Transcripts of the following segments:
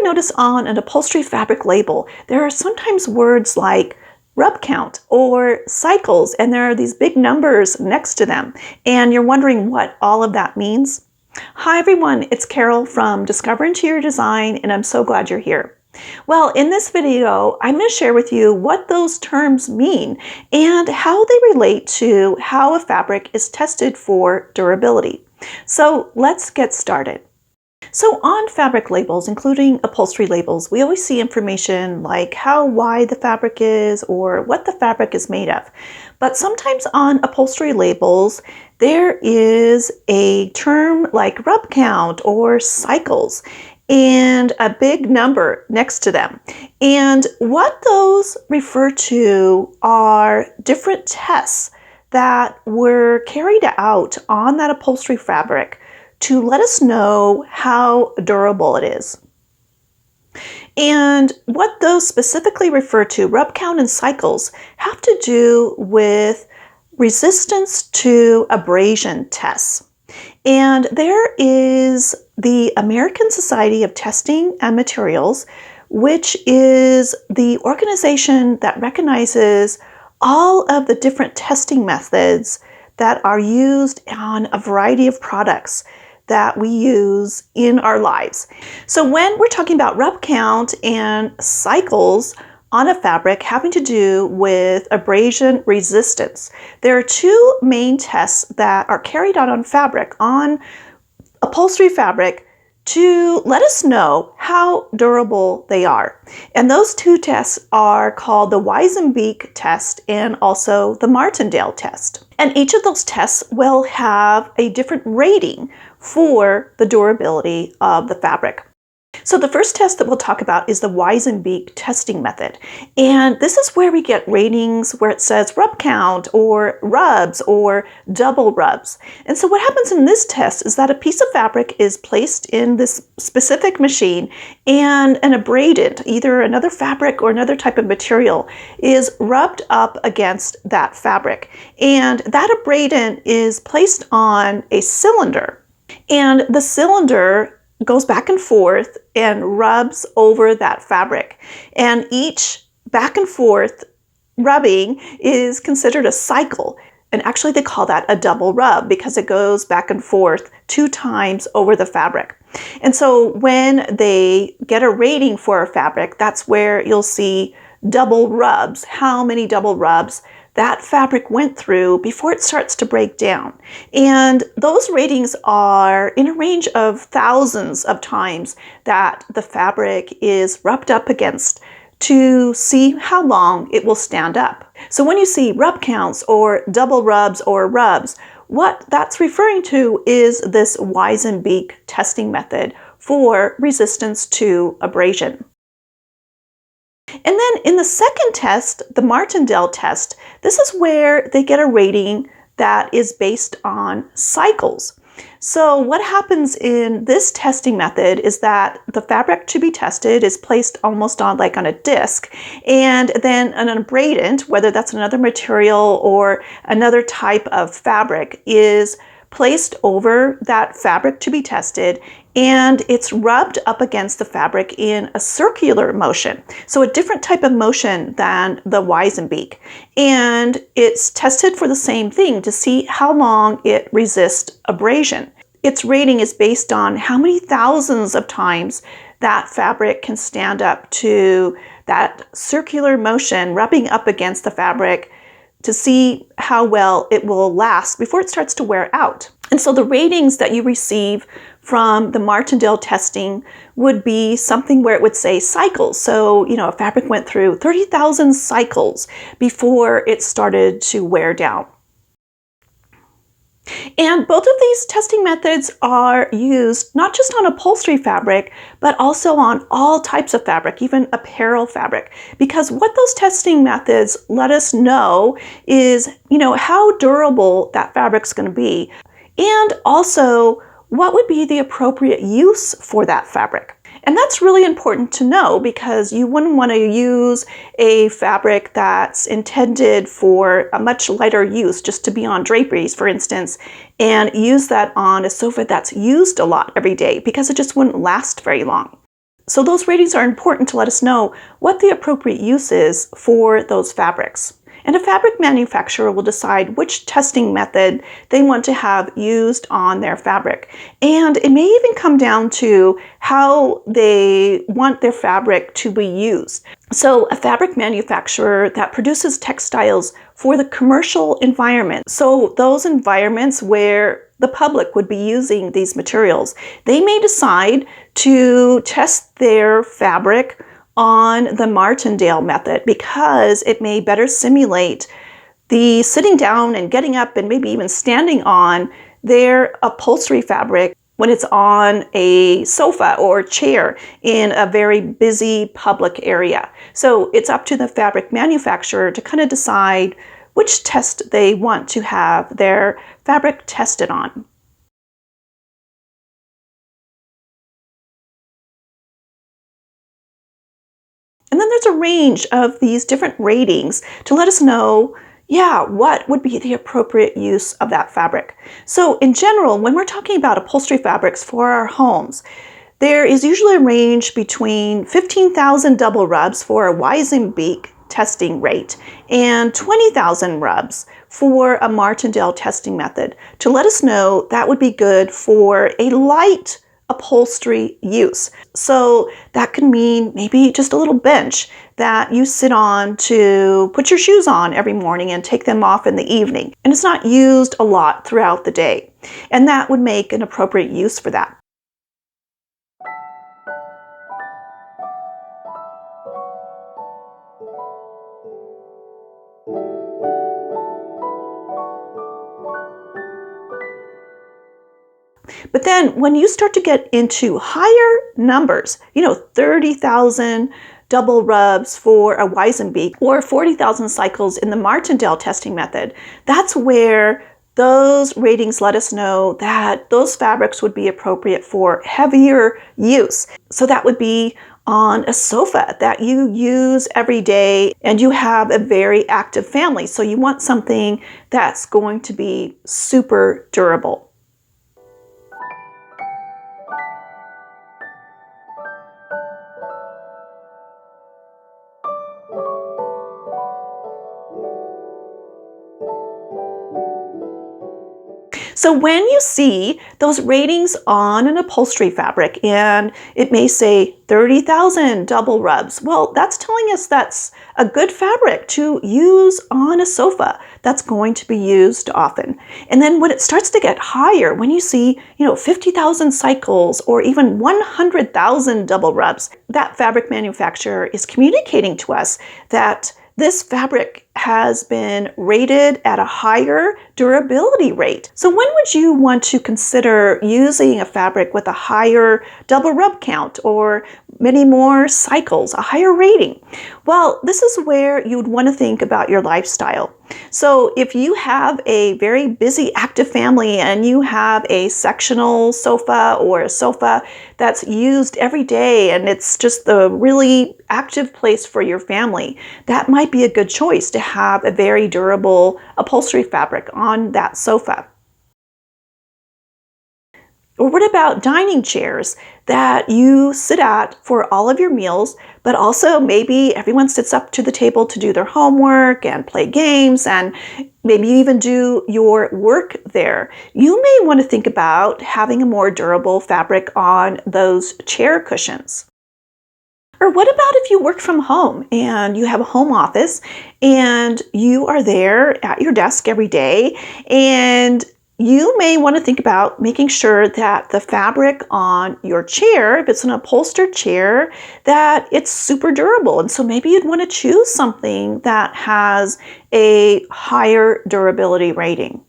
ever notice on an upholstery fabric label, there are sometimes words like rub count or cycles, and there are these big numbers next to them, and you're wondering what all of that means? Hi everyone, it's Carol from Discover Interior Design, and I'm so glad you're here. Well, in this video, I'm going to share with you what those terms mean and how they relate to how a fabric is tested for durability. So let's get started. So on fabric labels, including upholstery labels, we always see information like how wide the fabric is or what the fabric is made of. But sometimes on upholstery labels, there is a term like rub count or cycles and a big number next to them. And what those refer to are different tests that were carried out on that upholstery fabric to let us know how durable it is. And what those specifically refer to, rub count and cycles, have to do with resistance to abrasion tests. And there is the American Society of Testing and Materials, which is the organization that recognizes all of the different testing methods that are used on a variety of products that we use in our lives. So when we're talking about rub count and cycles on a fabric having to do with abrasion resistance, there are two main tests that are carried out on fabric, on upholstery fabric, to let us know how durable they are. And those two tests are called the Wyzenbeek test and also the Martindale test. And each of those tests will have a different rating for the durability of the fabric. So the first test that we'll talk about is the Wyzenbeek testing method. And this is where we get ratings where it says rub count or rubs or double rubs. And so what happens in this test is that a piece of fabric is placed in this specific machine and an abradant, either another fabric or another type of material, is rubbed up against that fabric. And that abradant is placed on a cylinder. And the cylinder goes back and forth and rubs over that fabric. And each back and forth rubbing is considered a cycle. And actually they call that a double rub because it goes back and forth 2 times over the fabric. And so when they get a rating for a fabric, that's where you'll see double rubs, how many double rubs that fabric went through before it starts to break down. And those ratings are in a range of thousands of times that the fabric is rubbed up against to see how long it will stand up. So when you see rub counts or double rubs or rubs, what that's referring to is this Wyzenbeek testing method for resistance to abrasion. And then in the second test, the Martindale test, this is where they get a rating that is based on cycles. So what happens in this testing method is that the fabric to be tested is placed almost on a disc, and then an abradant, whether that's another material or another type of fabric, is placed over that fabric to be tested, and it's rubbed up against the fabric in a circular motion. So a different type of motion than the Wyzenbeek. And it's tested for the same thing to see how long it resists abrasion. Its rating is based on how many thousands of times that fabric can stand up to that circular motion rubbing up against the fabric to see how well it will last before it starts to wear out. And so the ratings that you receive from the Martindale testing would be something where it would say cycles. So, a fabric went through 30,000 cycles before it started to wear down. And both of these testing methods are used not just on upholstery fabric, but also on all types of fabric, even apparel fabric. Because what those testing methods let us know is, how durable that fabric's going to be, and also what would be the appropriate use for that fabric. And that's really important to know because you wouldn't want to use a fabric that's intended for a much lighter use, just to be on draperies, for instance, and use that on a sofa that's used a lot every day because it just wouldn't last very long. So those ratings are important to let us know what the appropriate use is for those fabrics. And a fabric manufacturer will decide which testing method they want to have used on their fabric. And it may even come down to how they want their fabric to be used. So a fabric manufacturer that produces textiles for the commercial environment, so those environments where the public would be using these materials, they may decide to test their fabric on the Martindale method because it may better simulate the sitting down and getting up and maybe even standing on their upholstery fabric when it's on a sofa or chair in a very busy public area. So it's up to the fabric manufacturer to kind of decide which test they want to have their fabric tested on. And then there's a range of these different ratings to let us know, yeah, what would be the appropriate use of that fabric. So in general, when we're talking about upholstery fabrics for our homes, there is usually a range between 15,000 double rubs for a Wyzenbeek testing rate and 20,000 rubs for a Martindale testing method to let us know that would be good for a light upholstery use. So that can mean maybe just a little bench that you sit on to put your shoes on every morning and take them off in the evening. And it's not used a lot throughout the day. And that would make an appropriate use for that. But then when you start to get into higher numbers, 30,000 double rubs for a Wyzenbeek or 40,000 cycles in the Martindale testing method, that's where those ratings let us know that those fabrics would be appropriate for heavier use. So that would be on a sofa that you use every day and you have a very active family. So you want something that's going to be super durable. So when you see those ratings on an upholstery fabric and it may say 30,000 double rubs, well, that's telling us that's a good fabric to use on a sofa that's going to be used often. And then when it starts to get higher, when you see, 50,000 cycles or even 100,000 double rubs, that fabric manufacturer is communicating to us that this fabric has been rated at a higher durability rate. So when would you want to consider using a fabric with a higher double rub count or many more cycles, a higher rating? Well, this is where you would want to think about your lifestyle. So if you have a very busy active family and you have a sectional sofa or a sofa that's used every day and it's just the really active place for your family, that might be a good choice to have a very durable upholstery fabric on that sofa. Or what about dining chairs that you sit at for all of your meals, but also maybe everyone sits up to the table to do their homework and play games and maybe even do your work there. You may want to think about having a more durable fabric on those chair cushions. Or what about if you work from home and you have a home office and you are there at your desk every day, and you may want to think about making sure that the fabric on your chair, if it's an upholstered chair, that it's super durable. And so maybe you'd want to choose something that has a higher durability rating.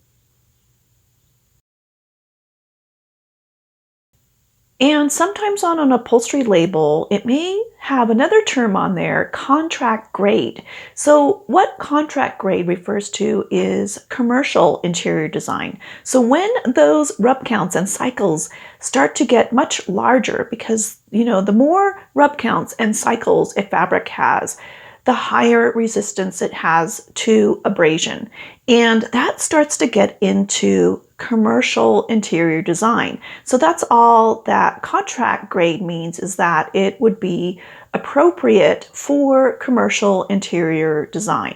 And sometimes on an upholstery label, it may have another term on there, contract grade. So what contract grade refers to is commercial interior design. So when those rub counts and cycles start to get much larger, because, the more rub counts and cycles a fabric has, the higher resistance it has to abrasion. And that starts to get into commercial interior design. So that's all that contract grade means, is that it would be appropriate for commercial interior design.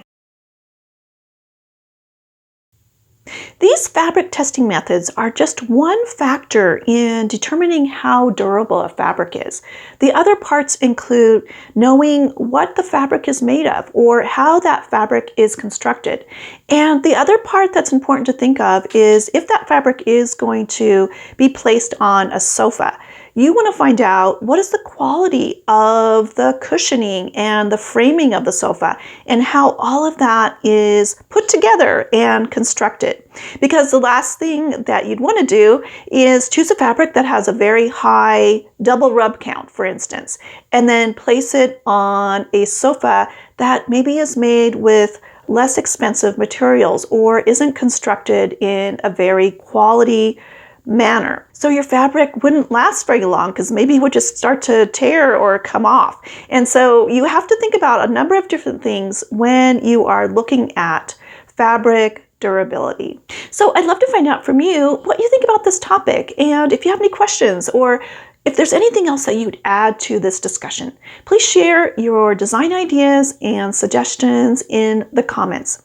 These fabric testing methods are just one factor in determining how durable a fabric is. The other parts include knowing what the fabric is made of or how that fabric is constructed. And the other part that's important to think of is if that fabric is going to be placed on a sofa, you want to find out what is the quality of the cushioning and the framing of the sofa and how all of that is put together and constructed. Because the last thing that you'd want to do is choose a fabric that has a very high double rub count, for instance, and then place it on a sofa that maybe is made with less expensive materials or isn't constructed in a very quality manner. So your fabric wouldn't last very long because maybe it would just start to tear or come off. And so you have to think about a number of different things when you are looking at fabric durability. So I'd love to find out from you what you think about this topic, and if you have any questions or if there's anything else that you'd add to this discussion, please share your design ideas and suggestions in the comments.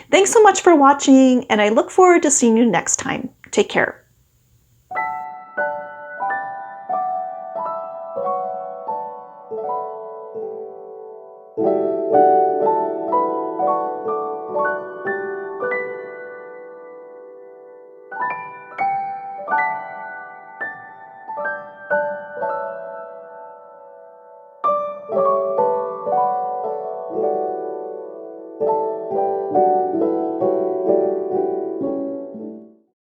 Thanks so much for watching, and I look forward to seeing you next time. Take care.